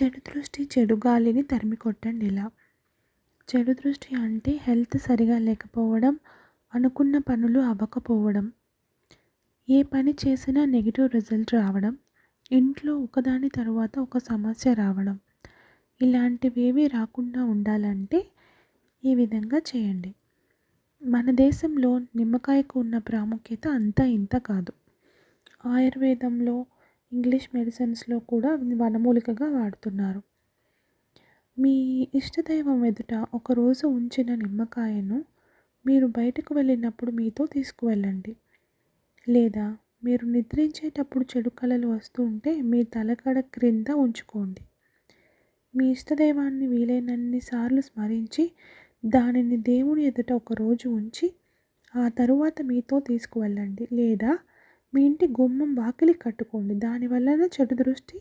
చెడు దృష్టి, చెడు గాలిని తరిమికొట్టండి ఇలా. చెడు దృష్టి అంటే హెల్త్ సరిగా లేకపోవడం, అనుకున్న పనులు అవ్వకపోవడం, ఏ పని చేసినా నెగెటివ్ రిజల్ట్ రావడం, ఇంట్లో ఒకదాని తరువాత ఒక సమస్య రావడం. ఇలాంటివేవీ రాకుండా ఉండాలంటే ఈ విధంగా చేయండి. మన దేశంలో నిమ్మకాయకు ఉన్న ప్రాముఖ్యత అంతా ఇంత కాదు. ఆయుర్వేదంలో, ఇంగ్లీష్ మెడిసిన్స్‌లో కూడా వనమూలికగా వాడుతున్నారు. మీ ఇష్టదైవం ఎదుట ఒకరోజు ఉంచిన నిమ్మకాయను మీరు బయటకు వెళ్ళినప్పుడు మీతో తీసుకువెళ్ళండి. లేదా మీరు నిద్రించేటప్పుడు చెడు కలలు వస్తూ ఉంటే మీ తలగడ క్రింద ఉంచుకోండి. మీ ఇష్టదైవాన్ని వీలైనన్ని సార్లు స్మరించి దానిని దేవుని ఎదుట ఒకరోజు ఉంచి ఆ తరువాత మీతో తీసుకువెళ్ళండి. లేదా మీ ఇంటి గుమ్మం వాకిలి కట్టుకోండి. దానివలన చెడు దృష్టి